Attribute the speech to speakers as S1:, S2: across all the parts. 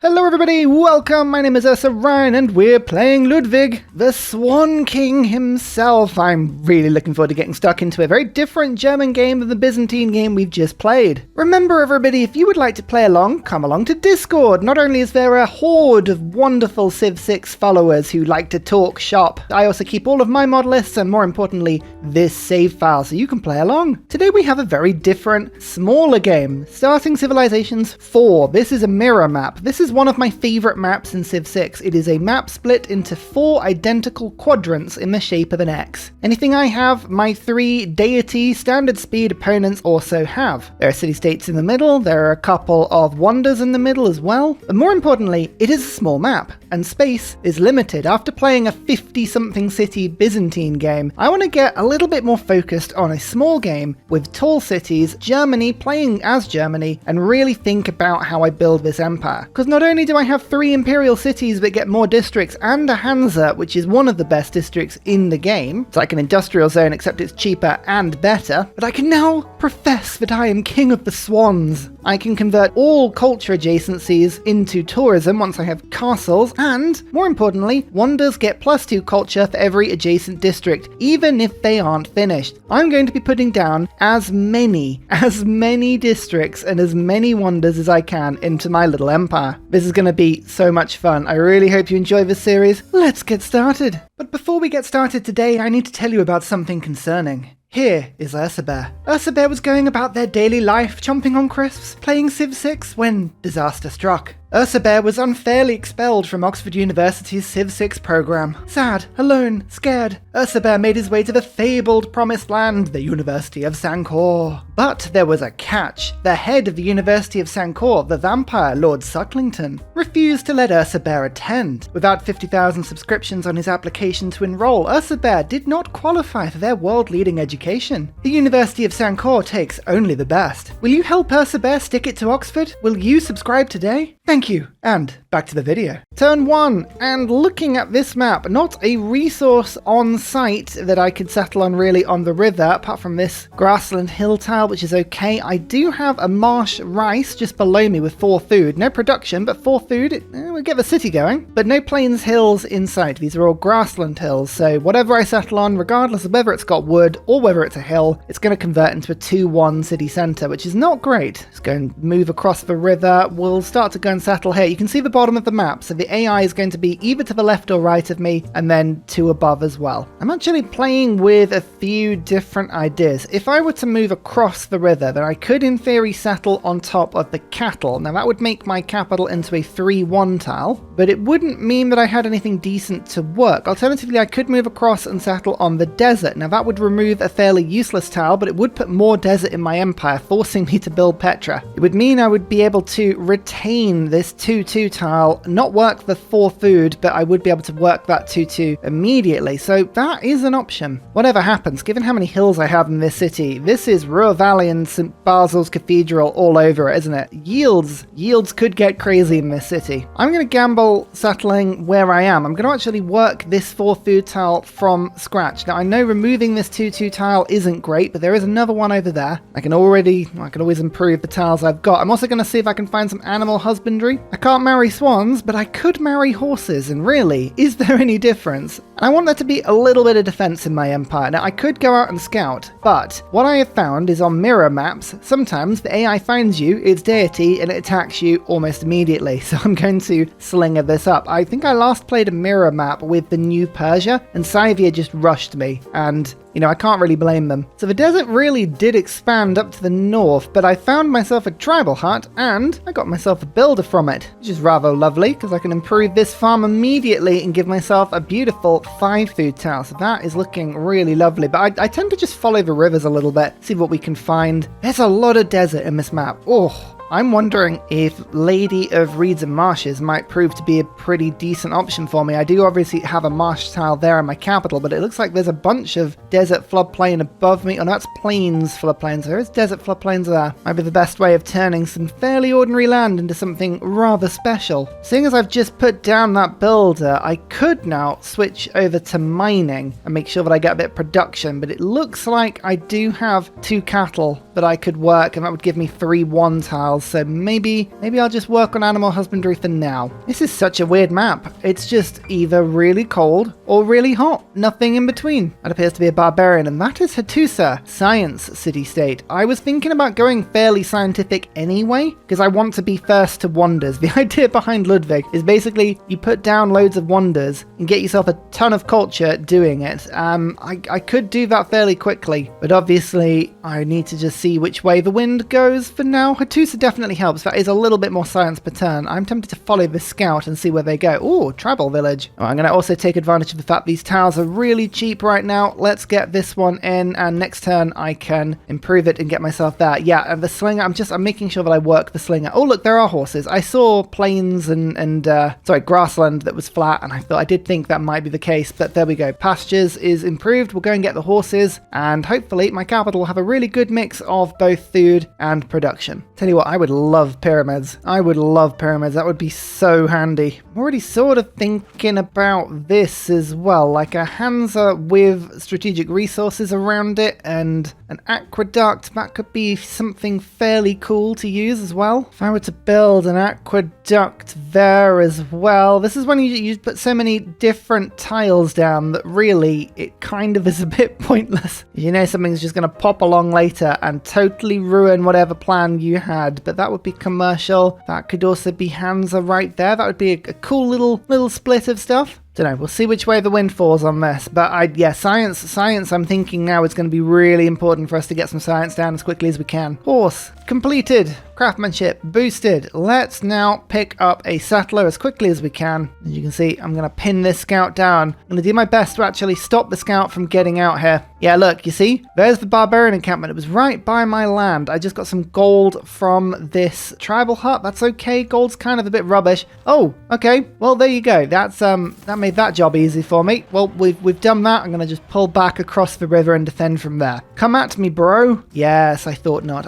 S1: Hello everybody, welcome, my name is Ursa and we're playing Ludwig, the Swan King himself. I'm really looking forward to getting stuck into a very different German game than the Byzantine game we've just played. Remember everybody, if you would like to play along, come along to Discord. Not only is there a horde of wonderful Civ 6 followers who like to talk shop, I also keep all of my mod lists and more importantly, this save file so you can play along. Today we have a very different, smaller game, Starting Civilizations 4. This is a mirror map. This is one of my favourite maps in Civ 6. It is a map split into 4 identical quadrants in the shape of an X. Anything I have, my 3 Deity standard speed opponents also have. There are city-states in the middle, there are a couple of wonders in the middle as well, but more importantly, it is a small map, and space is limited. After playing a 50-something city Byzantine game, I want to get a little bit more focused on a small game with tall cities, Germany, playing as Germany, and really think about how I build this empire. Because not only do I have 3 imperial cities that get more districts and a Hanza, which is one of the best districts in the game, it's like an industrial zone except it's cheaper and better, but I can now profess that I am king of the swans. I can convert all culture adjacencies into tourism once I have castles, and more importantly, wonders get +2 culture for every adjacent district, even if they aren't finished. I'm going to be putting down as many districts and as many wonders as I can into my little empire. This is going to be so much fun. I really hope you enjoy this series. Let's get started. But before we get started today, I need to tell you about something concerning. Here is Ursa. Ursa was going about their daily life, chomping on crisps, playing Civ 6 when disaster struck. Ursa was unfairly expelled from Oxford University's Civ 6 program. Sad, alone, scared, Ursa made his way to the fabled promised land, the University of Sancor. But there was a catch. The head of the University of Sancor, the vampire Lord Sucklington, refused to let Ursa attend. Without 50,000 subscriptions on his application to enroll, Ursa did not qualify for their world-leading education. The University of Sancor takes only the best. Will you help Ursa stick it to Oxford? Will you subscribe today? Thank you, and back to the video. Turn 1, and looking at this map, not a resource on site that I could settle on really on the river, apart from this grassland hill tile, which is okay. I do have a marsh rice just below me with 4 food. No production, but 4 food, we'll get the city going. But no plains hills in sight. These are all grassland hills, so whatever I settle on, regardless of whether it's got wood or whether it's a hill, it's going to convert into a 2-1 city centre, which is not great. It's going to move across the river. We'll start to go and settle here. You can see the bottom of the map, so the AI is going to be either to the left or right of me, and then 2 above as well. I'm actually playing with a few different ideas. If I were to move across the river, then I could in theory settle on top of the cattle. Now that would make my capital into a 3-1 tile, but it wouldn't mean that I had anything decent to work. Alternatively, I could move across and settle on the desert. Now that would remove a fairly useless tile, but it would put more desert in my empire, forcing me to build Petra. It would mean I would be able to retain this 2-2 tile, not work the 4 food, but I would be able to work that 2-2 immediately. So that is an option. Whatever happens, given how many hills I have in this city, this is Ruhr Valley and St. Basil's Cathedral all over it, isn't it? Yields could get crazy in this city. I'm going to gamble settling where I am. I'm going to actually work this 4 food tile from scratch. Now I know removing this 2-2 tile isn't great, but there is another one over there. I can always improve the tiles I've got. I'm also going to see if I can find some animal husbandry. I can't marry swans, but I could marry horses, and really, is there any difference? And I want there to be a little bit of defense in my empire. Now I could go out and scout, but what I have found is on mirror maps, sometimes the AI finds you, its deity, and it attacks you almost immediately. So I'm going to slinger this up. I think I last played a mirror map with the New Persia, and Scythia just rushed me, and I can't really blame them. So the desert really did expand up to the north, but I found myself a tribal hut, and I got myself a builder from it, which is rather lovely, because I can improve this farm immediately and give myself a beautiful 5 food tile. So that is looking really lovely, but I tend to just follow the rivers a little bit, see what we can find. There's a lot of desert in this map. Oh, I'm wondering if Lady of Reeds and Marshes might prove to be a pretty decent option for me. I do obviously have a marsh tile there in my capital, but it looks like there's a bunch of desert floodplain above me. Oh, no, that's plains floodplains. There is desert floodplains there. Might be the best way of turning some fairly ordinary land into something rather special. Seeing as I've just put down that builder, I could now switch over to mining and make sure that I get a bit of production, but it looks like I do have 2 cattle that I could work, and that would give me 3 1 tiles. So maybe I'll just work on animal husbandry for now. This is such a weird map. It's just either really cold or really hot. Nothing in between. That appears to be a barbarian, and that is Ursa, science city-state. I was thinking about going fairly scientific anyway, because I want to be first to wonders. The idea behind Ludwig is basically you put down loads of wonders and get yourself a ton of culture doing it. I could do that fairly quickly, but obviously I need to just see which way the wind goes for now. Ursa definitely helps. That is a little bit more science per turn. I'm tempted to follow the scout and see where they go. Ooh, tribal village. Oh, I'm going to also take advantage of the fact these tiles are really cheap right now. Let's get this one in, and next turn I can improve it and get myself there. Yeah, and the slinger, I'm making sure that I work the slinger. Oh, look, there are horses. I saw plains and grassland that was flat, and I did think that might be the case, but there we go. Pastures is improved. We'll go and get the horses, and hopefully my capital will have a really good mix of both food and production. Tell you what, I would love pyramids. I would love pyramids. That would be so handy. I'm already sort of thinking about this as well, like a Hanza with strategic resources around it and an aqueduct. That could be something fairly cool to use as well. If I were to build an aqueduct there as well, this is when you put so many different tiles down that really it kind of is a bit pointless. You know something's just going to pop along later and totally ruin whatever plan you had, but that would be commercial. That could also be Hanza right there. That would be a cool little split of stuff. Don't know, we'll see which way the wind falls on this, but science I'm thinking now is going to be really important for us to get some science down as quickly as we can. Horse, completed. Craftsmanship, boosted. Let's now pick up a settler as quickly as we can. As you can see, I'm going to pin this scout down. I'm going to do my best to actually stop the scout from getting out here. Yeah, look, you see? There's the barbarian encampment. It was right by my land. I just got some gold from this tribal hut. That's okay. Gold's kind of a bit rubbish. Oh, okay. Well, there you go. That made that job easy for me. Well, we've done that. I'm going to just pull back across the river and defend from there. Come at me, bro. Yes, I thought not.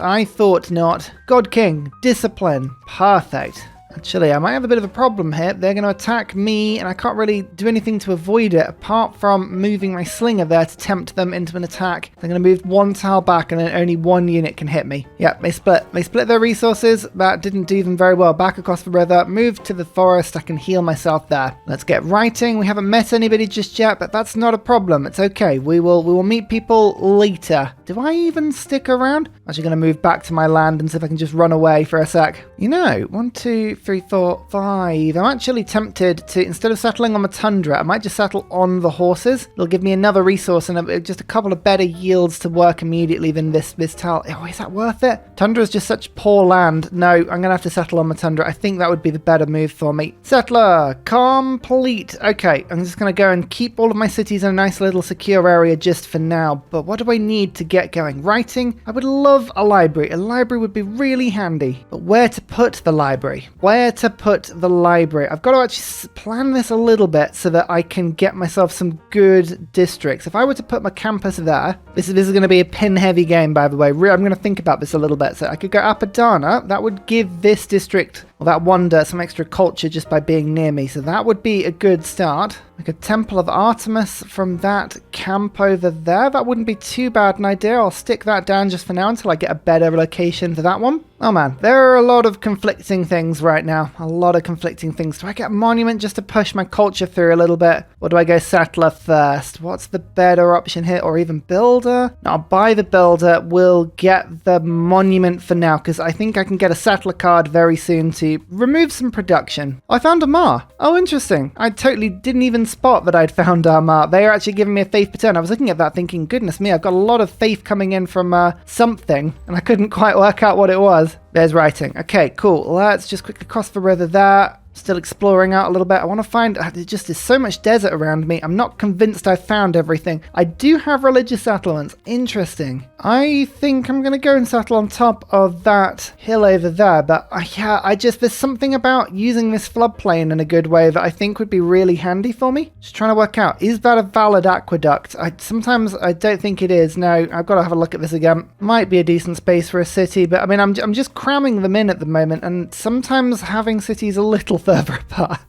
S1: God King, discipline. Perfect. Actually, I might have a bit of a problem here. They're going to attack me, and I can't really do anything to avoid it apart from moving my slinger there to tempt them into an attack. They're going to move 1 tile back, and then only 1 unit can hit me. Yep, they split. They split their resources. That didn't do them very well. Back across the river, move to the forest. I can heal myself there. Let's get writing. We haven't met anybody just yet, but that's not a problem. It's okay. We will meet people later. Do I even stick around? I'm actually going to move back to my land and see if I can just run away for a sec. You know, 1, 2, 3, 4, 5. I'm actually tempted to, instead of settling on the tundra, I might just settle on the horses. It'll give me another resource and just a couple of better yields to work immediately than this tile. Oh, is that worth it? Tundra is just such poor land. No, I'm going to have to settle on the tundra. I think that would be the better move for me. Settler, complete. Okay, I'm just going to go and keep all of my cities in a nice little secure area just for now. But what do I need to get going? Writing? I would love a library. A library would be really handy. But where to put the library? I've got to actually plan this a little bit so that I can get myself some good districts. If I were to put my campus there, this is going to be a pin-heavy game, by the way. I'm going to think about this a little bit. So I could go Apadana. That would give this district, or that wonder, some extra culture just by being near me. So that would be a good start. Like a Temple of Artemis from that camp over there. That wouldn't be too bad an idea. I'll stick that down just for now until I get a better location for that one. Oh man, there are a lot of conflicting things right now. A lot of conflicting things. Do I get a monument just to push my culture through a little bit? Or do I go settler first? What's the better option here? Or even builder? No, I'll buy the builder. We'll get the monument for now because I think I can get a settler card very soon to remove some production. I found a Mar. Oh, interesting. I totally didn't even spot that I'd found Mar. They are actually giving me a faith per turn. I was looking at that thinking, goodness me, I've got a lot of faith coming in from something, and I couldn't quite work out what it was. There's writing. Okay, cool. Let's just quickly cross the river there. Still exploring out a little bit. I want to find, there just is so much desert around me. I'm not convinced I've found everything. I do have religious settlements. Interesting. I think I'm going to go and settle on top of that hill over there. But there's something about using this floodplain in a good way that I think would be really handy for me. Just trying to work out, is that a valid aqueduct? Sometimes I don't think it is. No, I've got to have a look at this again. Might be a decent space for a city, but I mean, I'm just cramming them in at the moment. And sometimes having cities a little further apart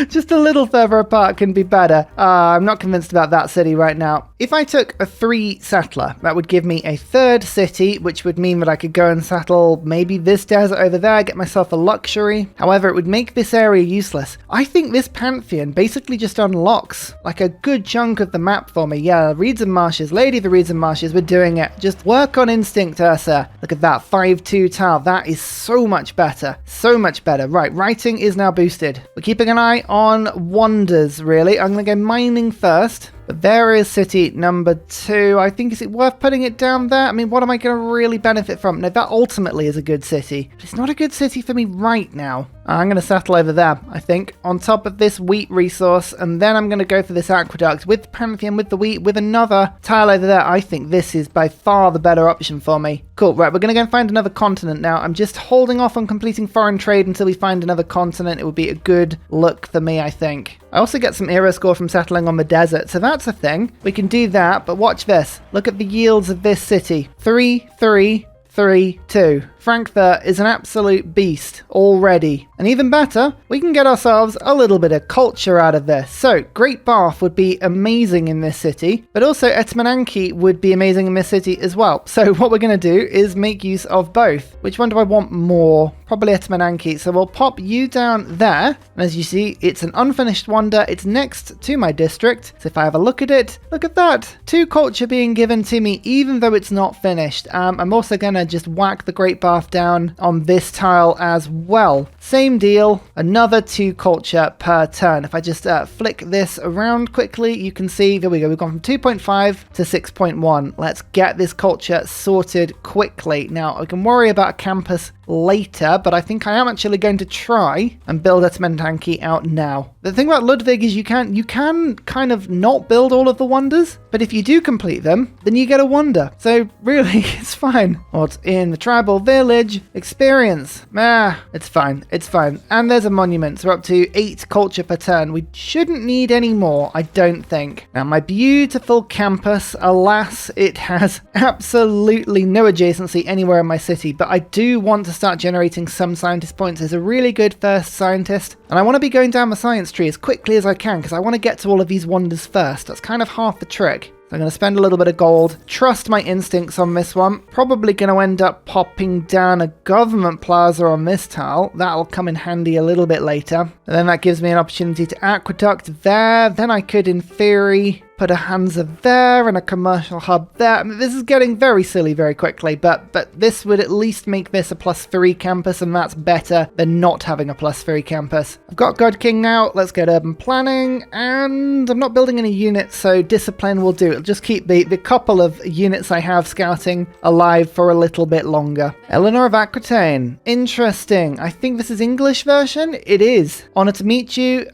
S1: Just a little further apart can be better. I'm not convinced about that city right now. If I took a 3 settler, that would give me a 3rd city, which would mean that I could go and settle maybe this desert over there, get myself a luxury. However, it would make this area useless. I think this Pantheon basically just unlocks like a good chunk of the map for me. Yeah, Reeds and Marshes, Lady of the Reeds and Marshes, we're doing it. Just work on instinct, Ursa. Look at that, 5-2 tile. That is so much better. So much better. Right, writing is now boosted. We're keeping an eye on wonders, really. I'm going to go mining first. But there is city number 2. I think, is it worth putting it down there? I mean, what am I going to really benefit from? No, that ultimately is a good city. But it's not a good city for me right now. I'm going to settle over there, I think, on top of this wheat resource, and then I'm going to go for this aqueduct with the Pantheon, with the wheat, with another tile over there. I think this is by far the better option for me. Cool, right, we're going to go and find another continent now. I'm just holding off on completing foreign trade until we find another continent. It would be a good look for me, I think. I also get some era score from settling on the desert, so that's a thing. We can do that, but watch this. Look at the yields of this city. 3, 3, 3, 2. Frankfurt is an absolute beast already. And even better, we can get ourselves a little bit of culture out of this. So, Great Bath would be amazing in this city, but also Etemenanki would be amazing in this city as well. So what we're going to do is make use of both. Which one do I want more? Probably Etemenanki. So we'll pop you down there. And as you see, it's an unfinished wonder. It's next to my district. So if I have a look at it, look at that. 2 culture being given to me, even though it's not finished. I'm also going to just whack the Great Bath down on this tile as well. Same deal, another 2 culture per turn. If I just flick this around quickly, you can see, there we go, we've gone from 2.5 to 6.1. Let's get this culture sorted quickly. Now, I can worry about a campus later, but I think I am actually going to try and build Etemenanki out now. The thing about Ludwig is you can kind of not build all of the wonders, but if you do complete them, then you get a wonder. So really, it's fine. What's in the tribal village? Experience. It's fine. It's fine. And there's a monument. So we're up to 8 culture per turn. We shouldn't need any more, I don't think. Now, my beautiful campus, alas, it has absolutely no adjacency anywhere in my city, but I do want to start generating some scientist points as a really good first scientist. And I want to be going down the science tree as quickly as I can because I want to get to all of these wonders first. That's kind of half the trick. So I'm going to spend a little bit of gold, trust my instincts on this one. Probably going to end up popping down a government plaza on this tile. That'll come in handy a little bit later. And then that gives me an opportunity to aqueduct there. Then I could, in theory, put a Hanza there and a commercial hub there. I mean, this is getting very silly very quickly, but this would at least make this a +3 campus, and that's better than not having a +3 campus. I've got God King now. Let's get urban planning, and I'm not building any units, so discipline will do. It'll just keep the couple of units I have scouting alive for a little bit longer. Eleanor of Aquitaine. Interesting. I think this is English version. It is. Honor to meet you.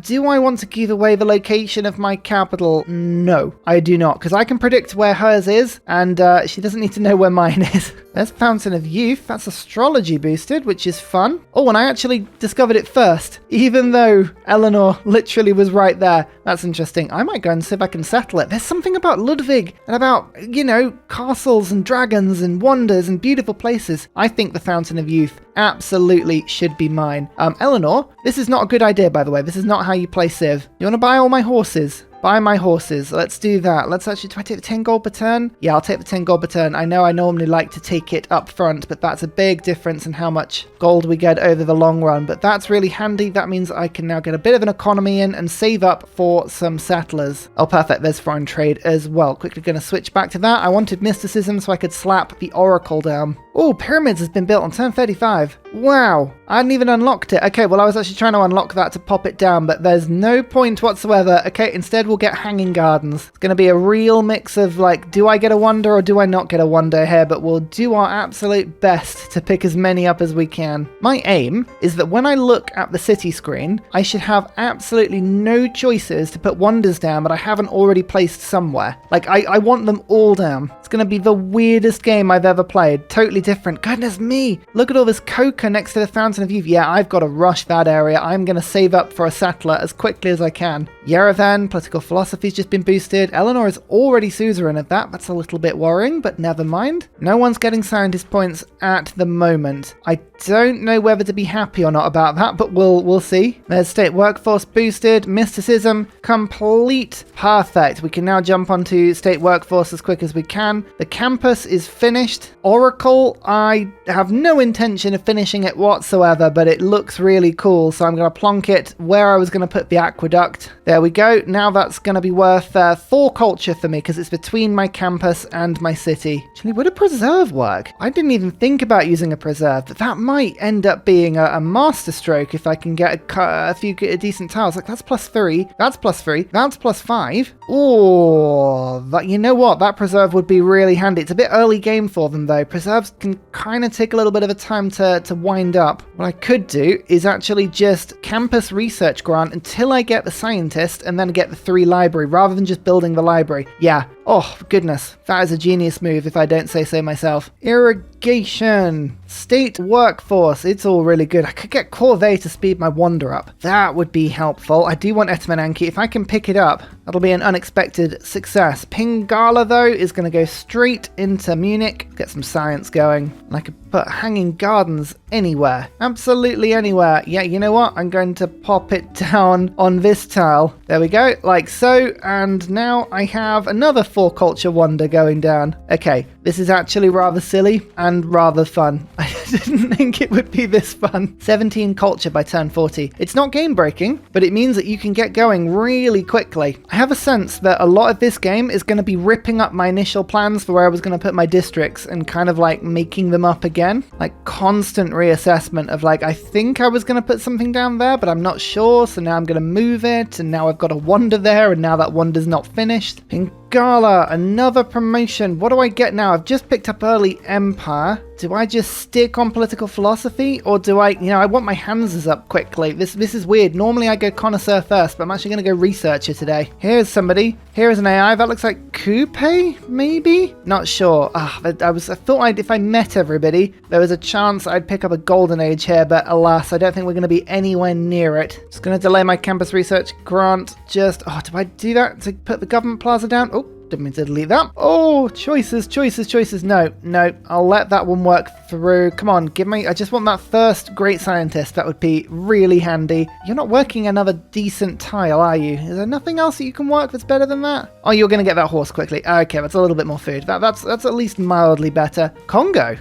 S1: Do I want to give away the location of my capital? No, I do not, because I can predict where hers is, and she doesn't need to know where mine is. There's Fountain of Youth. That's astrology boosted, which is fun. Oh, and I actually discovered it first, even though Eleanor literally was right there. That's interesting. I might go and see if I can settle it. There's something about Ludwig and about, you know, castles and dragons and wonders and beautiful places. I think the Fountain of Youth absolutely should be mine. Eleanor, this is not a good idea, by the way. This is not how you play Civ. You want to buy all my horses? Buy my horses. Let's do that. Let's actually, do I take the 10 gold per turn? Yeah, I'll take the 10 gold per turn. I know I normally like to take it up front, but that's a big difference in how much gold we get over the long run. But that's really handy. That means I can now get a bit of an economy in and save up for some settlers. Oh, perfect. There's foreign trade as well. Quickly going to switch back to that. I wanted mysticism so I could slap the oracle down. Oh, pyramids has been built on turn 35. Wow. I hadn't even unlocked it. Okay, well, I was actually trying to unlock that to pop it down, but there's no point whatsoever. Okay, instead we'll get hanging gardens. It's going to be a real mix of, like, do I get a wonder or do I not get a wonder here? But we'll do our absolute best to pick as many up as we can. My aim is that when I look at the city screen, I should have absolutely no choices to put wonders down that I haven't already placed somewhere. Like, I want them all down. It's going to be the weirdest game I've ever played. Totally different. Goodness me. Look at all this coca next to the Fountain of Youth. Yeah, I've got to rush that area. I'm going to save up for a settler as quickly as I can. Yerevan, political philosophy's just been boosted. Eleanor is already suzerain of that. That's a little bit worrying, but never mind. No one's getting scientist points at the moment. I don't know whether to be happy or not about that, but we'll see. There's state workforce boosted, mysticism complete, perfect. We can now jump onto state workforce as quick as we can. The campus is finished. Oracle, I have no intention of finishing it whatsoever, but it looks really cool, so I'm going to plonk it where I was going to put the aqueduct. There we go. Now that's going to be worth 4 culture for me because it's between my campus and my city. Actually, would a preserve work? I didn't even think about using a preserve, but that might end up being a master stroke if I can get a few decent tiles. Like, that's +3, that's +3, that's +5. Oh, you know what? That preserve would be really handy. It's a bit early game for them, though. Preserves can kind of take a little bit of a time to wind up. What I could do is actually just campus research grant until I get the scientist and then get the 3 library, rather than just building the library. Yeah. Oh, goodness. That is a genius move if I don't say so myself. Irrigation. State workforce. It's all really good. I could get Corvée to speed my wander up. That would be helpful. I do want Etemenanki. If I can pick it up, that'll be an unexpected success. Pingala, though, is going to go straight into Munich. Get some science going. And I could put hanging gardens anywhere. Absolutely anywhere. Yeah, you know what? I'm going to pop it down on this tile. There we go. Like so. And now I have another 4 culture wonder going down. Okay, this is actually rather silly and rather fun. I didn't think it would be this fun. 17 culture by turn 40. It's not game breaking, but it means that you can get going really quickly. I have a sense that a lot of this game is going to be ripping up my initial plans for where I was going to put my districts and kind of like making them up again. Like constant reassessment of like, I think I was going to put something down there, but I'm not sure. So now I'm going to move it. And now I've got a wonder there. And now that wonder's not finished. Pingala, another promotion. What do I get now? I've just picked up early empire. Do I just stick on political philosophy, or do I, I want my Hanzas up quickly. This is weird. Normally I go connoisseur first, but I'm actually going to go researcher today. Here's somebody. Here's an AI. That looks like Coupe, maybe? Not sure. I thought if I met everybody, there was a chance I'd pick up a golden age here, but alas, I don't think we're going to be anywhere near it. Just going to delay my campus research grant. Do I do that to put the government plaza down? Oh, didn't mean to delete that. Oh, choices. No, I'll let that one work through. Come on, I just want that first great scientist. That would be really handy. You're not working another decent tile, are you? Is there nothing else that you can work that's better than that? Oh, you're going to get that horse quickly. Okay, that's a little bit more food. That's at least mildly better. Congo.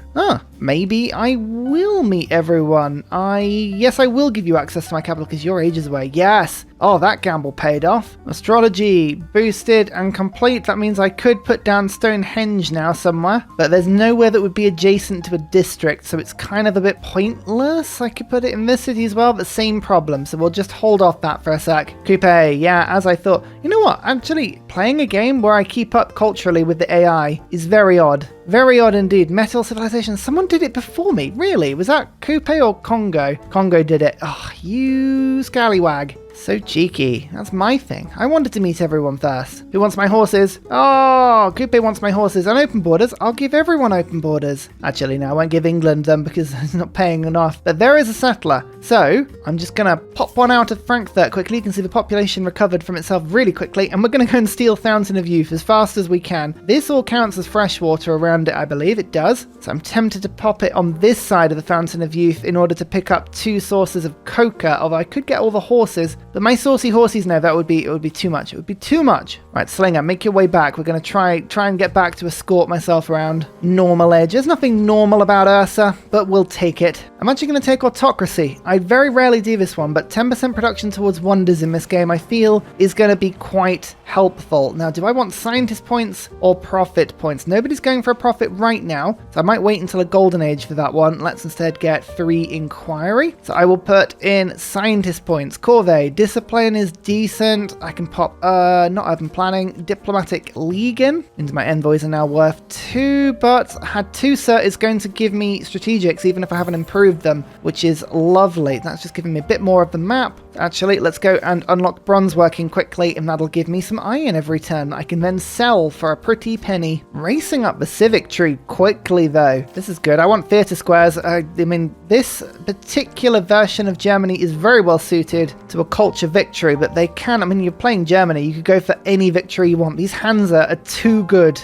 S1: Maybe I will meet everyone. Yes, I will give you access to my capital because your age is away. Yes. Oh, that gamble paid off. Astrology boosted and complete. That means I could put down Stonehenge now somewhere, but there's nowhere that would be adjacent to a district, so it's kind of a bit pointless. I could put it in this city as well, but same problem, so we'll just hold off that for a sec. Coupe, yeah, as I thought. You know what? Actually, playing a game where I keep up culturally with the AI is very odd. Very odd indeed. Metal civilization. Someone did it before me. Really? Was that Coupe or Congo? Congo did it. Oh, you scallywag. So cheeky. That's my thing. I wanted to meet everyone first. Who wants my horses? Oh, Coupe wants my horses and open borders. I'll give everyone open borders. Actually, no, I won't give England them because it's not paying enough. But there is a settler. So I'm just going to pop one out of Frankfurt quickly. You can see the population recovered from itself really quickly. And we're going to go and steal Fountain of Youth as fast as we can. This all counts as fresh water around it, I believe. It does. So I'm tempted to pop it on this side of the Fountain of Youth in order to pick up 2 sources of coca. Although I could get all the horses. But my saucy horsies, no, it would be too much. It would be too much. Right, Slinger, make your way back. We're going to try and get back to escort myself around normal edge. There's nothing normal about Ursa, but we'll take it. I'm actually going to take autocracy. I very rarely do this one, but 10% production towards wonders in this game, I feel, is going to be quite helpful. Now, do I want scientist points or profit points? Nobody's going for a profit right now, so I might wait until a golden age for that one. Let's instead get 3 inquiry. So I will put in scientist points. Corvée, discipline is decent. I can pop, not urban planning, diplomatic league in. Means my envoys are now worth 2, but had 2 sir is going to give me strategics, even if I haven't improved them, which is lovely. That's just giving me a bit more of the map. Actually, let's go and unlock bronze working quickly, and that'll give me some iron every turn. I can then sell for a pretty penny. Racing up the civic tree quickly, though. This is good. I want theatre squares. I mean, this particular version of Germany is very well suited to a culture victory, but they can, I mean, you're playing Germany, you could go for any victory you want. These Hanza are too good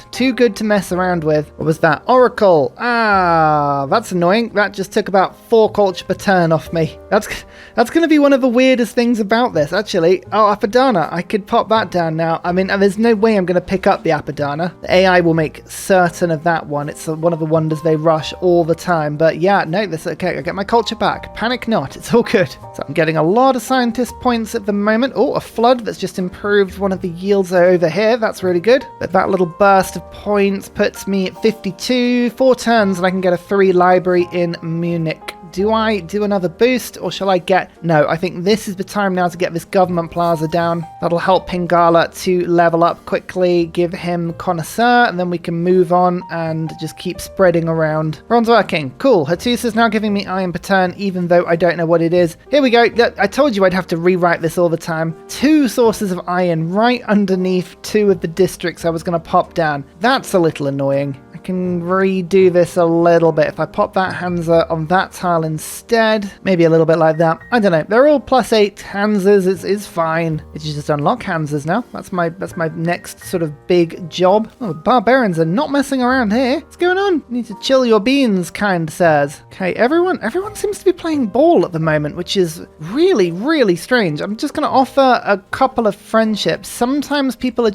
S1: to mess around with. What was that? Oracle. Ah, that's annoying. That just took about 4 culture per turn off me. That's going to be one of the weirdest things about this, actually. Oh, Apadana. I could pop that down now. I mean, there's no way I'm going to pick up the Apadana. The AI will make certain of that one. It's one of the wonders they rush all the time. But yeah, no, this okay. I get my culture back. Panic not. It's all good. So I'm getting a lot of scientist points at the moment. Oh, a flood that's just improved one of the yields over here. That's really good. But that little burst of points puts me at 52. 4 turns and I can get a 3 library in Munich. Do I do another boost or shall I get... No, I think this is the time now to get this government plaza down. That'll help Pingala to level up quickly, give him Connoisseur, and then we can move on and just keep spreading around. Bronze working. Cool. Hattusa's now giving me iron per turn, even though I don't know what it is. Here we go. I told you I'd have to rewrite this all the time. 2 sources of iron right underneath 2 of the districts I was going to pop down. That's a little annoying. I can redo this a little bit. If I pop that Hanza on that tile instead, maybe a little bit like that. I don't know. They're all +8 Hanzas. It's fine. It's just unlock Hanzas now. That's my next sort of big job. Oh, barbarians are not messing around here. What's going on? You need to chill your beans, kind sirs. Okay, everyone seems to be playing ball at the moment, which is really, really strange. I'm just going to offer a couple of friendships. Sometimes people are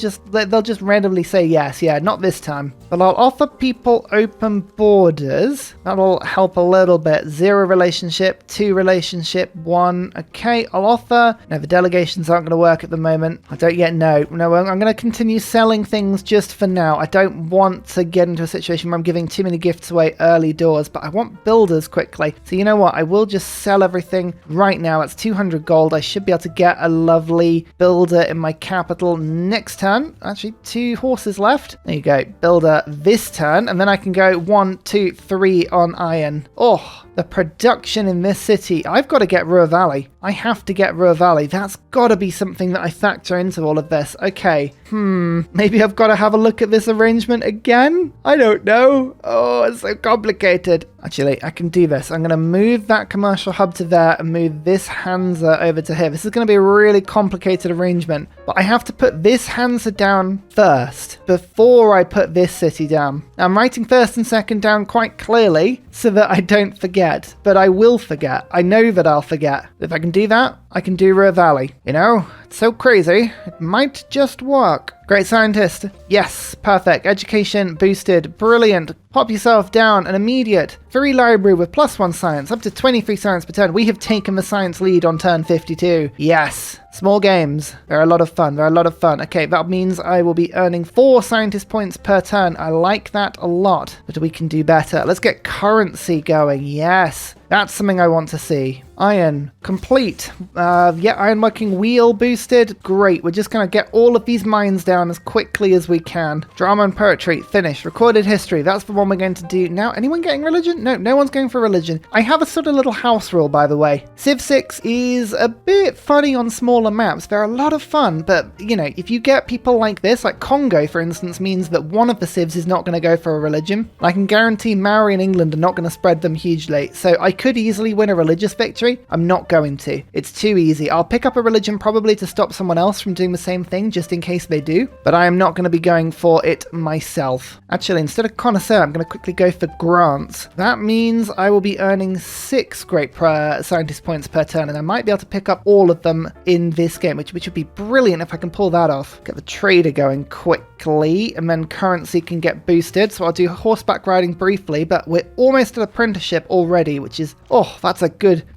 S1: they'll just randomly say yes. Yeah, not this time. But I'll offer people open borders. That'll help a little bit. 0 relationship, 2 relationship, 1. Okay, I'll offer... No, the delegations aren't going to work at the moment. I don't yet know. No, I'm going to continue selling things just for now. I don't want to get into a situation where I'm giving too many gifts away early doors, but I want builders quickly. So you know what? I will just sell everything right now. It's 200 gold. I should be able to get a lovely builder in my capital next turn. Actually, 2 horses left. There you go. Builder this turn, and then I can go 1, 2, 3 on iron. Oh, the production in this city. I've got to get Ruhr Valley. I have to get Ruhr Valley. That's got to be something that I factor into all of this. Okay. Maybe I've got to have a look at this arrangement again? I don't know. Oh, it's so complicated. Actually, I can do this. I'm going to move that commercial hub to there and move this Hanza over to here. This is going to be a really complicated arrangement, but I have to put this Hanza down first before I put this city down. Now, I'm writing first and second down quite clearly so that I don't forget, but I will forget. I know that I'll forget. If I can do that, I can do Ruhr Valley. You know, it's so crazy. It might just work. Great scientist. Yes, perfect. Education boosted. Brilliant. Pop yourself down an immediate 3 library with +1 science, up to 23 science per turn. We have taken the science lead on turn 52. Yes. Small games. They're a lot of fun. They're a lot of fun. Okay, that means I will be earning 4 scientist points per turn. I like that a lot, but we can do better. Let's get currency going. Yes. That's something I want to see. Iron. Complete. Yeah, ironworking wheel boosted. Great. We're just going to get all of these mines down as quickly as we can. Drama and poetry. Finished. Recorded history. That's the one we're going to do. Now, anyone getting religion? No, no one's going for religion. I have a sort of little house rule, by the way. Civ 6 is a bit funny on smaller maps. They're a lot of fun, but, you know, if you get people like this, like Congo, for instance, means that one of the civs is not going to go for a religion. I can guarantee Maori and England are not going to spread them hugely, so I could easily win a religious victory. I'm not going to. It's too easy. I'll pick up a religion probably to stop someone else from doing the same thing, just in case they do, but I am not going to be going for it myself. Actually, instead of connoisseur, I'm going to quickly go for grants. That means I will be earning 6 great scientist points per turn, and I might be able to pick up all of them in this game, which would be brilliant if I can pull that off. Get the trader going quickly, and then currency can get boosted. So I'll do horseback riding briefly, but we're almost at apprenticeship already, which is, oh, that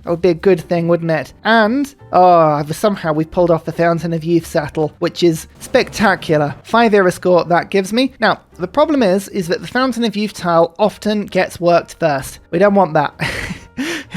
S1: would be a good thing, wouldn't it? And, somehow we've pulled off the Fountain of Youth settle, which is spectacular. 5-year escort that gives me. Now, the problem is that the Fountain of Youth tile often gets worked first. We don't want that.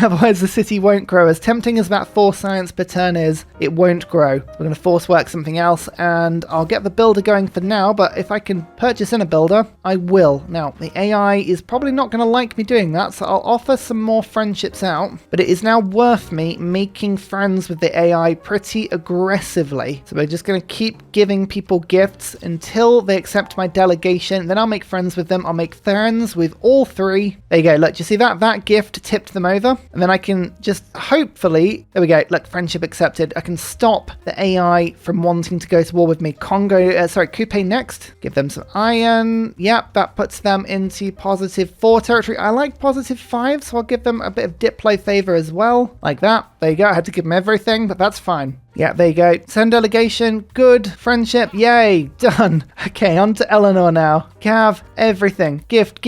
S1: Otherwise the city won't grow. As tempting as that 4 science per turn is, it won't grow. We're going to force work something else, and I'll get the builder going for now, but if I can purchase in a builder, I will. Now, the AI is probably not going to like me doing that, so I'll offer some more friendships out, but it is now worth me making friends with the AI pretty aggressively. So we're just going to keep giving people gifts until they accept my delegation, then I'll make friends with them. I'll make friends with all 3. There you go. Look, do you see that? That gift tipped them over. and then I can just hopefully, there we go, look, friendship accepted. I can stop the AI from wanting to go to war with me. Coupe next. Give them some iron. Yep, that puts them into +4 territory. I like +5, so I'll give them a bit of Diplo favor as well. Like that. There you go. I had to give them everything, but that's fine. Yeah, there you go. Send delegation. Good. Friendship. Yay. Done. Okay, on to Eleanor now. Cav, everything. Gift.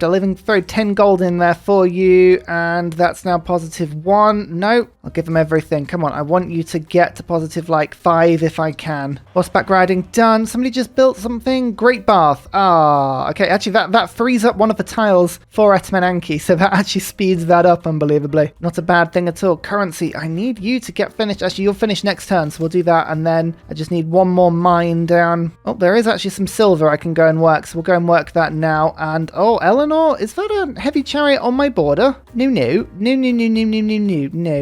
S1: I'll even throw 10 gold in there for you. And that's now +1. No, I'll give them everything. Come on, I want you to get to +5 if I can. Horseback riding done. Somebody just built something. Great bath. Ah, okay. Actually, that frees up one of the tiles for Etemenanki. So that actually speeds that up unbelievably. Not a bad thing at all. Currency. I need you to get finished. Actually, you'll finish next turn, so we'll do that, and then I just need one more mine down. Oh, there is actually some silver I can go and work, so we'll go and work that now. And oh, Eleanor, is that a heavy chariot on my border? No,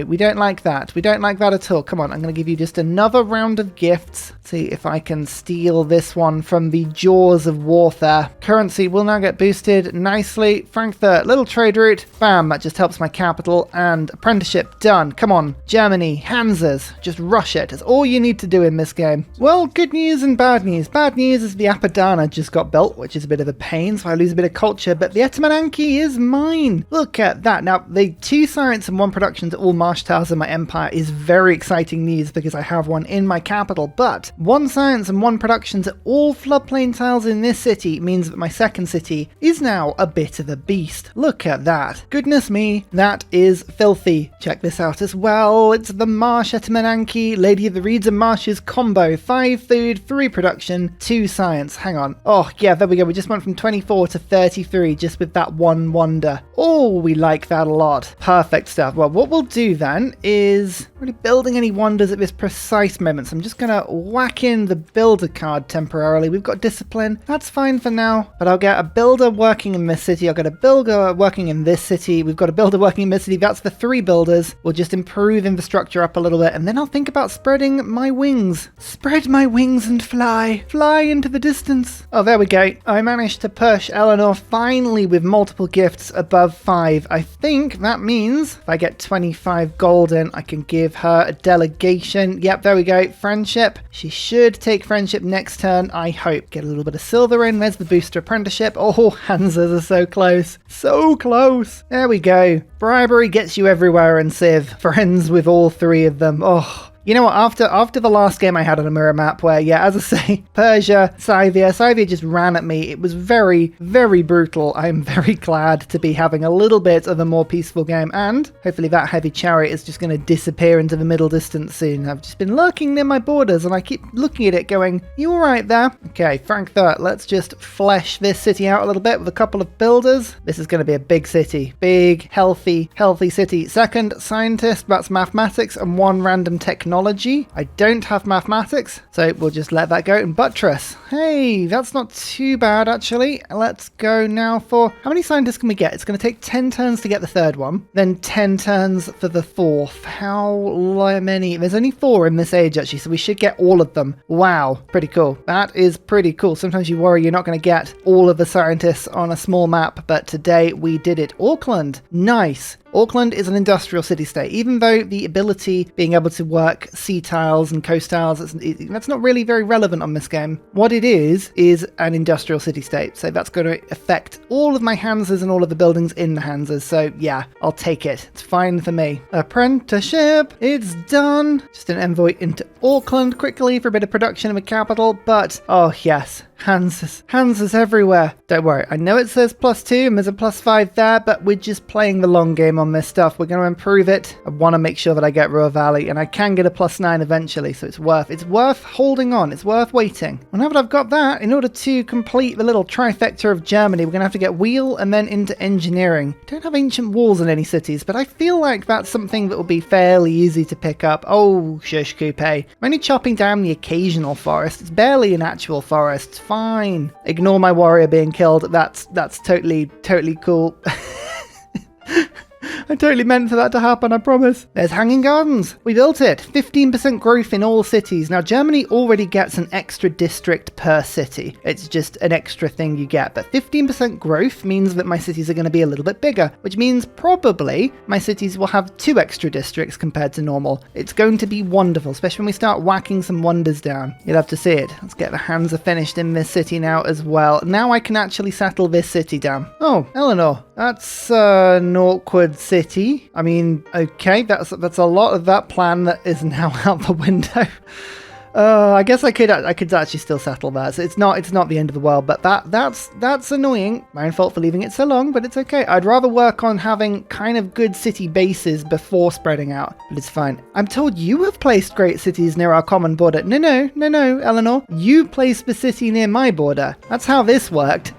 S1: we don't like that. We don't like that at all. Come on, I'm going to give you just another round of gifts. See if I can steal this one from the jaws of warfare. Currency will now get boosted nicely. Frankfurt, little trade route, bam, that just helps my capital. And apprenticeship done. Come on, Germany, Hanzas, just rush it. It's all you need to do in this game. Well, good news and bad news. Bad news is the Apadana just got built, which is a bit of a pain, so I lose a bit of culture, but the Etemenanki is mine. Look at that. Now, the 2 science and 1 production to all marsh tiles in my empire is very exciting news because I have one in my capital, but 1 science and 1 production to all floodplain tiles in this city means that my second city is now a bit of a beast. Look at that. Goodness me, that is filthy. Check this out as well. It's the Marsh Etemenanki Lady of the Reeds and Marshes combo. 5 food, 3 production, 2 science. Hang on. Oh, yeah, there we go. We just went from 24 to 33 just with that 1 wonder. Oh, we like that a lot. Perfect stuff. Well, what we'll do then is really building any wonders at this precise moment. So I'm just going to whack in the builder card temporarily. We've got discipline. That's fine for now, but I'll get a builder working in this city. I'll get a builder working in this city. We've got a builder working in this city. That's the 3 builders. We'll just improve infrastructure up a little bit, and then I'll think about spreading my wings. Spread my wings and fly. Fly into the distance. Oh, there we go. I managed to push Eleanor finally with multiple gifts above 5. I think that means if I get 25 gold in, I can give her a delegation. Yep, there we go. Friendship. She should take friendship next turn, I hope. Get a little bit of silver in. There's the booster apprenticeship. Oh, Hanzas are so close. So close. There we go. Bribery gets you everywhere in Civ. Friends with all 3 of them. Oh. You know what, after the last game I had on a mirror map where, yeah, as I say, Persia, Scythia just ran at me. It was very, very brutal. I'm very glad to be having a little bit of a more peaceful game, and hopefully that heavy chariot is just going to disappear into the middle distance soon. I've just been lurking near my borders, and I keep looking at it going, you all right there? Okay, Frankfurt, let's just flesh this city out a little bit with a couple of builders. This is going to be a big city. Big, healthy city. Second, scientist, that's mathematics, and 1 random technology. I don't have mathematics, so we'll just let that go. And buttress. Hey, that's not too bad, actually. Let's go now for... How many scientists can we get? It's going to take 10 turns to get the 3rd one, then 10 turns for the 4th. How many? There's only 4 in this age, actually, so we should get all of them. Wow, pretty cool. That is pretty cool. Sometimes you worry you're not going to get all of the scientists on a small map, but today we did it. Auckland. Nice. Auckland is an industrial city-state, even though the ability being able to work sea tiles and coast tiles, that's not really very relevant on this game. What it is an industrial city-state, so that's going to affect all of my Hanzas and all of the buildings in the Hanzas, so yeah, I'll take it. It's fine for me. Apprenticeship, it's done. Just an envoy into Auckland quickly for a bit of production in the capital, but oh yes, Hanzas everywhere. Don't worry, I know it says +2 and there's a +5 there, but we're just playing the long game on this stuff. We're going to improve it. I want to make sure that I get Ruhr Valley, and I can get a +9 eventually, so it's worth holding on. It's worth waiting. Well, now that I've got that, in order to complete the little trifecta of Germany, we're going to have to get wheel and then into engineering. Don't have ancient walls in any cities, but I feel like that's something that will be fairly easy to pick up. Oh, shush, Coupe. I'm only chopping down the occasional forest. It's barely an actual forest. It's fine. Ignore my warrior being killed. That's totally cool. I totally meant for that to happen, I promise. There's Hanging Gardens. We built it. 15% growth in all cities. Now, Germany already gets an extra district per city. It's just an extra thing you get. But 15% growth means that my cities are going to be a little bit bigger, which means probably my cities will have 2 extra districts compared to normal. It's going to be wonderful, especially when we start whacking some wonders down. You'll have to see it. Let's get the Hanza finished in this city now as well. Now I can actually settle this city down. Oh, Eleanor. That's an awkward city. I mean, okay, that's a lot of that plan that is now out the window. I guess I could actually still settle that. So it's not the end of the world, but that's annoying. My own fault for leaving it so long, but it's okay. I'd rather work on having kind of good city bases before spreading out, but it's fine. I'm told you have placed great cities near our common border. No, Eleanor. You placed the city near my border. That's how this worked.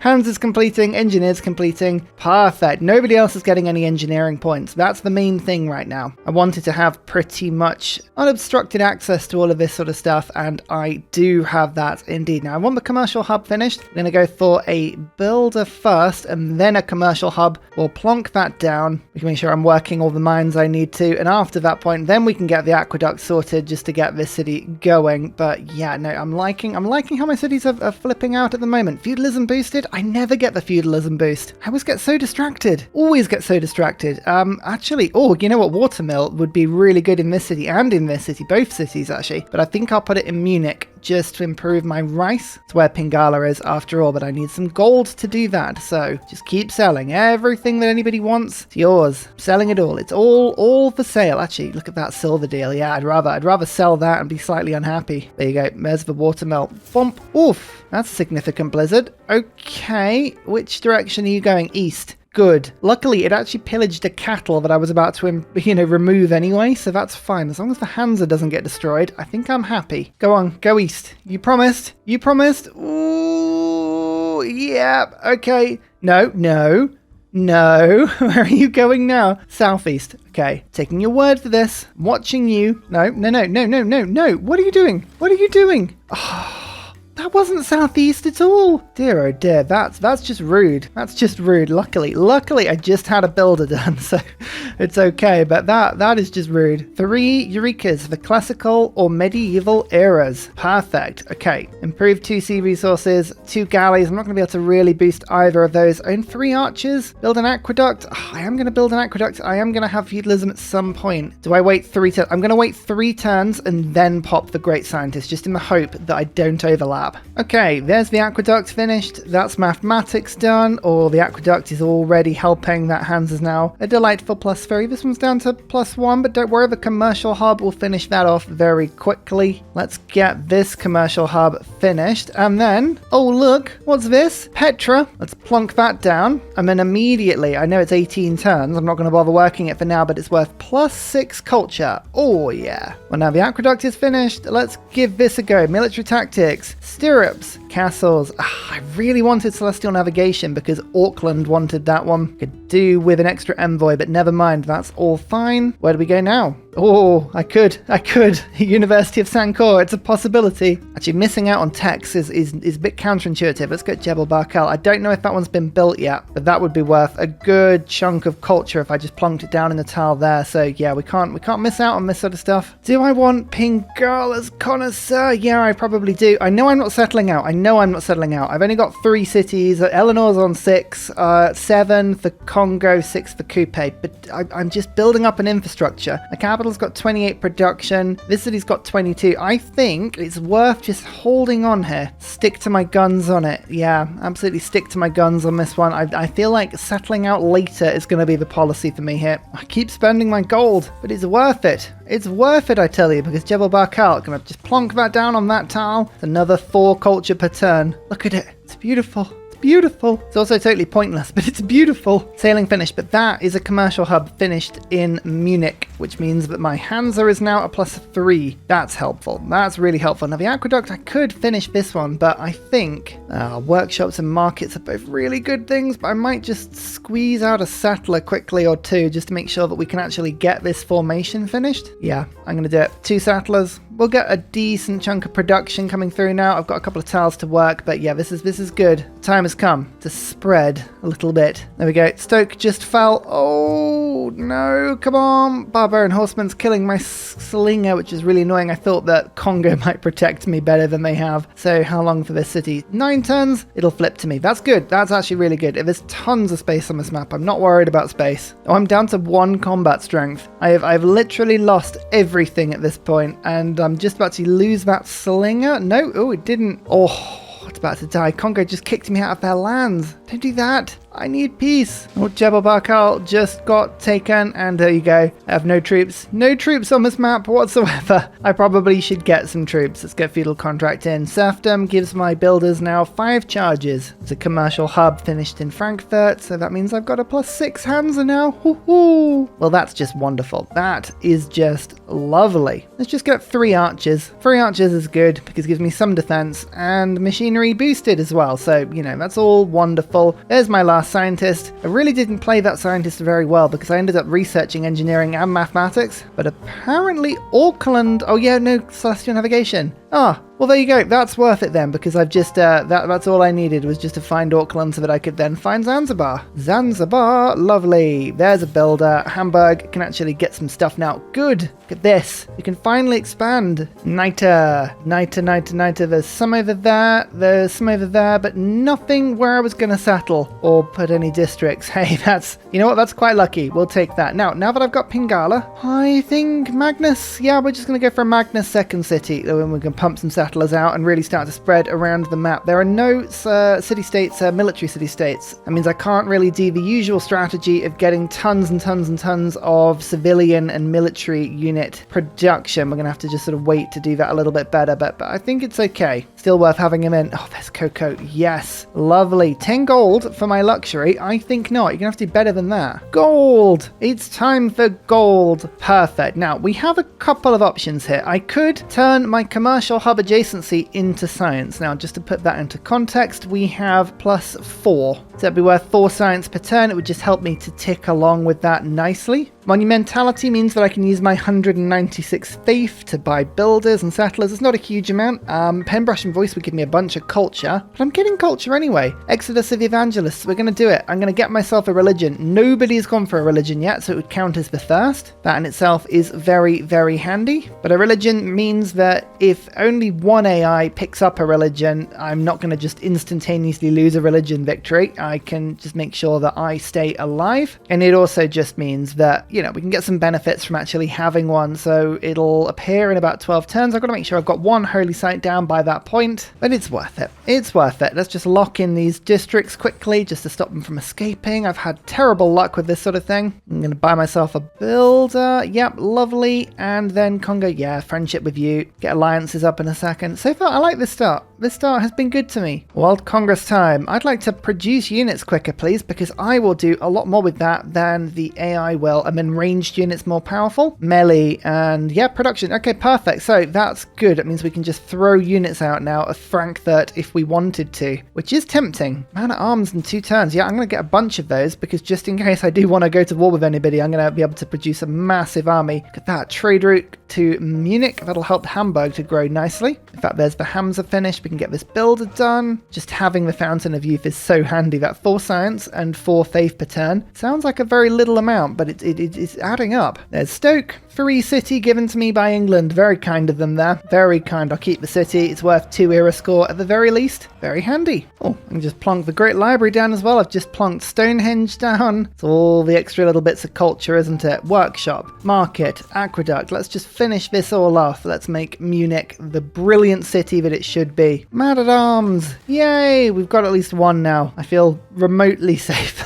S1: Hanza's completing, engineers completing. Perfect. Nobody else is getting any engineering points. That's the main thing right now. I wanted to have pretty much unobstructed access to all of this sort of stuff, and I do have that indeed. Now, I want the commercial hub finished. I'm going to go for a builder first, and then a commercial hub. We'll plonk that down. We can make sure I'm working all the mines I need to, and after that point, then we can get the aqueduct sorted just to get this city going. But yeah, no, I'm liking how my cities are flipping out at the moment. Feudalism boosted. I never get the feudalism boost. I always get so distracted. Always get so distracted. Actually, you know what? Watermill would be really good in this city and in this city. Both cities, actually. But I think I'll put it in Munich just to improve my rice. It's where Pingala is after all, but I need some gold to do that. So just keep selling. Everything that anybody wants, it's yours. I'm selling it all. It's all for sale. Actually, look at that silver deal. Yeah, I'd rather sell that and be slightly unhappy. There you go. There's the watermill. Thump. Oof. That's a significant blizzard. Okay. Which direction are you going? East. Good. Luckily, it actually pillaged the cattle that I was about to, remove anyway, so that's fine. As long as the Hanza doesn't get destroyed, I think I'm happy. Go on, go east. You promised. You promised. Ooh, yeah, okay. No. Where are you going now? Southeast. Okay, taking your word for this. Watching you. No. What are you doing? Oh. That wasn't southeast at all. Dear oh dear, that's just rude. That's just rude. Luckily I just had a builder done, so it's okay, but that is just rude. 3 Eurekas for classical or medieval eras. Perfect. Okay, improved 2 sea resources, 2 galleys. I'm not going to be able to really boost either of those. Own 3 archers. Build an aqueduct. Oh, I am going to build an aqueduct. I am going to have feudalism at some point. Do I wait 3 turns? I'm going to wait 3 turns and then pop the great scientist, just in the hope that I don't overlap. Okay, there's the aqueduct finished. That's mathematics done, or the aqueduct is already helping. That Hanza's now a delightful +3. This one's down to +1, but don't worry, the commercial hub will finish that off very quickly. Let's get this commercial hub finished, and then, oh look, what's this? Petra. Let's plonk that down, and then immediately, I know it's 18 turns, I'm not going to bother working it for now, but it's worth +6 culture. Oh yeah. Well, now the aqueduct is finished. Let's give this a go. Military tactics. Stirrups, castles. I really wanted Celestial Navigation because Auckland wanted that one. Could do with an extra envoy, but never mind. That's all fine. Where do we go now? Oh, I could. University of Sankor, it's a possibility. Actually, missing out on techs is a bit counterintuitive. Let's go Jebel Barkal. I don't know if that one's been built yet, but that would be worth a good chunk of culture if I just plonked it down in the tile there. So yeah, we can't miss out on this sort of stuff. Do I want Pingala's connoisseur? Yeah, I probably do. I know I'm not settling out. I've only got 3 cities. Eleanor's on 6, 7 for Congo, 6 for Coupe, but I'm just building up an infrastructure. The capital's got 28 production. This city's got 22. I think it's worth just holding on here. Stick to my guns on it. Yeah, absolutely stick to my guns on this one. I feel like settling out later is going to be the policy for me here. I keep spending my gold, but it's worth it. It's worth it, I tell you, because Jebel Barkal, gonna just plonk that down on that tile. It's another 4 culture per turn. Look at it. It's beautiful. Beautiful. It's also totally pointless, but it's beautiful. Sailing finished, but that is a commercial hub finished in Munich, which means that my Hanza is now a +3. That's helpful. That's really helpful. Now the aqueduct, I could finish this one, but I think workshops and markets are both really good things, but I might just squeeze out a settler quickly or 2 just to make sure that we can actually get this formation finished. Yeah, I'm going to do it. 2 settlers. We'll get a decent chunk of production coming through now. I've got a couple of tiles to work, but yeah, this is good. Time has come to spread a little bit. There we go. Stoke just fell. Oh, no. Come on. Barbarian Horseman's killing my slinger, which is really annoying. I thought that Congo might protect me better than they have. So how long for this city? 9 turns. It'll flip to me. That's good. That's actually really good. If there's tons of space on this map, I'm not worried about space. Oh, I'm down to 1 combat strength. I've literally lost everything at this point, and I'm just about to lose that slinger. No. Oh, it didn't. Oh. It's about to die. Congo just kicked me out of their lands. Don't do that. I need peace. Oh, Jebel Barkal just got taken, and there you go. I have no troops. No troops on this map whatsoever. I probably should get some troops. Let's get feudal contract in. Serfdom gives my builders now 5 charges. It's a commercial hub finished in Frankfurt, so that means I've got a +6 Hanza now. Hoo-hoo. Well, that's just wonderful. That is just lovely. Let's just get 3 archers. 3 archers is good because it gives me some defense and machinery boosted as well. So, you know, that's all wonderful. There's my last scientist. I really didn't play that scientist very well because I ended up researching engineering and mathematics, but apparently Auckland, oh yeah, no celestial navigation. Ah, well there you go. That's worth it then, because I've just, that's all I needed was just to find Auckland so that I could then find Zanzibar. Zanzibar, lovely. There's a builder. Hamburg can actually get some stuff now. Good. Look at this. You can finally expand. Niter. There's some over there, but nothing where I was going to settle or put any districts. Hey, that's, you know what? That's quite lucky. We'll take that. Now that I've got Pingala, I think Magnus, yeah, we're just going to go for a Magnus second city. Then we can pump some settlers out and really start to spread around the map. There are no city-states, military city-states. That means I can't really do the usual strategy of getting tons and tons and tons of civilian and military unit production. We're going to have to just sort of wait to do that a little bit better, but I think it's okay. Still worth having him in. Oh, there's cocoa. Yes. Lovely. 10 gold for my luxury. I think not. You're going to have to do better than that. Gold. It's time for gold. Perfect. Now, we have a couple of options here. I could turn my commercial hub adjacency into science. Now, just to put that into context, we have +4. So that'd be worth 4 science per turn. It would just help me to tick along with that nicely. Monumentality means that I can use my 196 faith to buy builders and settlers. It's not a huge amount. Penbrush and Voice would give me a bunch of culture, but I'm getting culture anyway. Exodus of the Evangelists, we're going to do it. I'm going to get myself a religion. Nobody's gone for a religion yet, so it would count as the first. That in itself is very, very handy. But a religion means that if only one AI picks up a religion, I'm not going to just instantaneously lose a religion victory. I can just make sure that I stay alive. And it also just means that, you know, we can get some benefits from actually having one. So it'll appear in about 12 turns. I've got to make sure I've got 1 holy site down by that point, but it's worth it. It's worth it. Let's just lock in these districts quickly just to stop them from escaping. I've had terrible luck with this sort of thing. I'm going to buy myself a builder. Yep, lovely. And then Congo, yeah, friendship with you. Get alliances up in a second. So far, I like this start. This start has been good to me. World Congress time. I'd like to produce units quicker, please, because I will do a lot more with that than the AI will. And then ranged units more powerful. Melee and, yeah, production. Okay, perfect. So that's good. It means we can just throw units out now of Frankfurt if we wanted to, which is tempting. Man at arms in 2 turns. Yeah, I'm going to get a bunch of those because just in case I do want to go to war with anybody, I'm going to be able to produce a massive army. Look at that. Trade route to Munich. That'll help Hamburg to grow nicely. In fact, there's the Hanza finish. We can get this builder done. Just having the Fountain of Youth is so handy. That 4 science and 4 faith per turn. Sounds like a very little amount, but it's adding up. There's Stoke. Free city given to me by England. Very kind of them there. Very kind. I'll keep the city. It's worth 2 era score at the very least. Very handy. Oh, I can just plonk the Great Library down as well. I've just plonked Stonehenge down. It's all the extra little bits of culture, isn't it? Workshop, market, aqueduct. Let's just finish this all off. Let's make Munich the brilliant city that it should be. Man at arms. Yay! We've got at least 1 now. I feel remotely safe.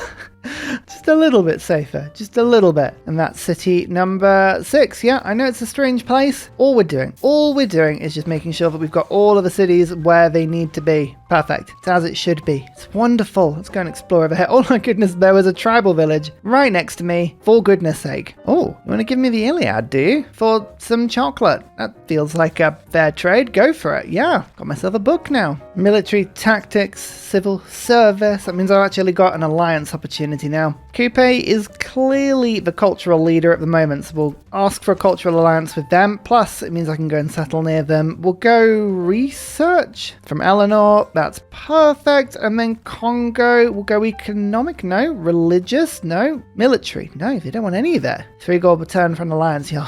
S1: Just a little bit safer, just a little bit. And that's city number 6. Yeah, I know it's a strange place. All we're doing is just making sure that we've got all of the cities where they need to be. Perfect. It's as it should be. It's wonderful. Let's go and explore over here. Oh my goodness, there was a tribal village right next to me. For goodness sake. Oh, you want to give me the Iliad, do you? For some chocolate. That feels like a fair trade. Go for it. Yeah, got myself a book now. Military tactics, civil service. That means I've actually got an alliance opportunity now. Coupe is clearly the cultural leader at the moment, so we'll ask for a cultural alliance with them. Plus, it means I can go and settle near them. We'll go research from Eleanor. That's perfect. And then Congo, we'll go economic. No. Religious. No. Military. No, they don't want any of that. 3 gold per turn for an alliance. You're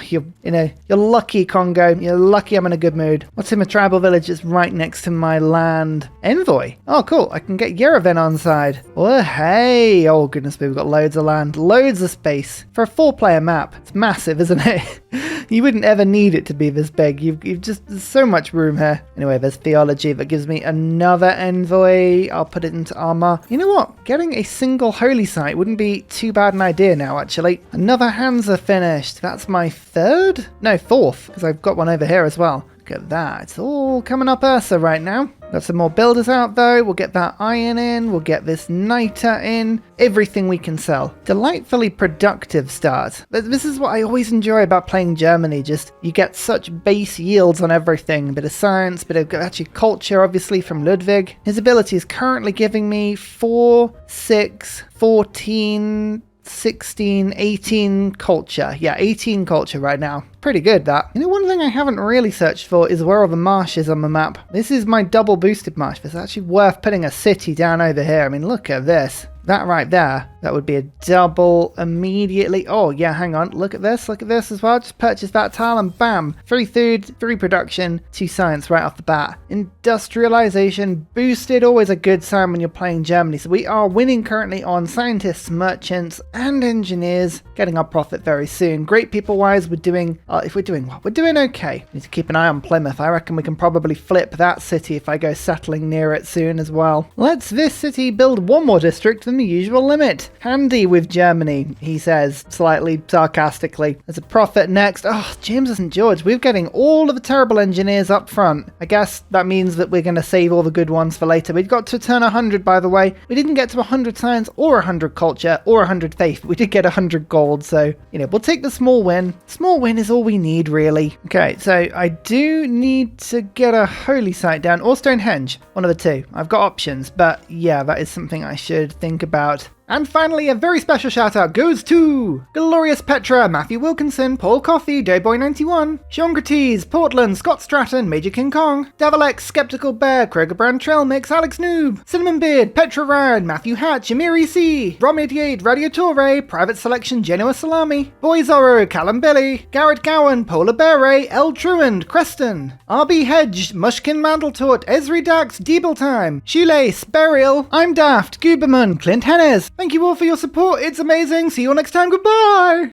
S1: lucky, Congo. You're lucky I'm in a good mood. What's in my tribal village? It's right next to my land. Envoy. Oh, cool. I can get Yerevan on side. Oh, hey. Oh, goodness me. We've got loads of land. Loads of space. For a 4-player map. It's massive, isn't it? You wouldn't ever need it to be this big. You've just, there's so much room here. Anyway, there's theology. That gives me another envoy. I'll put it into armor. You know what? Getting a single holy site wouldn't be too bad an idea now, actually. Another Hanza finished. That's my 3rd? No, 4th, because I've got one over here as well. Look at that. It's all coming up Ursa right now. Got some more builders out though. We'll get that iron in. We'll get this niter in. Everything we can sell. Delightfully productive start. This is what I always enjoy about playing Germany. Just you get such base yields on everything. A bit of science, bit of actually culture obviously from Ludwig. His ability is currently giving me 4, 6, 14... 16, 18 culture. Yeah, 18 culture right now. Pretty good, that. You know, one thing I haven't really searched for is where all the marsh is on the map. This is my double boosted marsh. It's actually worth putting a city down over here. I mean, look at this. That right there, that would be a double immediately. Oh, yeah, hang on. Look at this as well. Just purchase that tile and bam. 3 food, 3 production, 2 science right off the bat. Industrialization boosted, always a good sign when you're playing Germany. So we are winning currently on scientists, merchants, and engineers. Getting our profit very soon. Great people-wise, we're doing, if we're doing what? We're doing okay. Need to keep an eye on Plymouth. I reckon we can probably flip that city if I go settling near it soon as well. Let's this city build 1 more district than the usual limit. Handy with Germany, he says, slightly sarcastically. There's a profit next. Oh, James and George, we're getting all of the terrible engineers up front. I guess that means that we're going to save all the good ones for later. We've got to turn 100, by the way. We didn't get to 100 science or 100 culture or 100 faith, but we did get 100 gold, so, you know, we'll take the small win. Small win is all we need, really. Okay, so I do need to get a holy site down, or Stonehenge, one of the 2. I've got options, but yeah, that is something I should think about. And finally, a very special shout out goes to Glorious Petra, Matthew Wilkinson, Paul Coffey, Dayboy91, Sean Portland, Scott Stratton, Major King Kong, Davalex, Skeptical Bear, Kroger Brand Trail Mix, Alex Noob, Cinnamon Beard, Petra Ryan, Matthew Hatch, Amiri C, Rom88, Radiatore, Private Selection, Genoa Salami, Boy Zorro, Callum Billy, Garrett Gowan, Polar Bear Ray, L. Truand, Creston, RB Hedge, Mushkin Mandeltort, Esri Dax, Deeble Time, Shoelace, Burial, I'm Daft, Guberman, Clint Hennes. Thank you all for your support. It's amazing. See you all next time. Goodbye.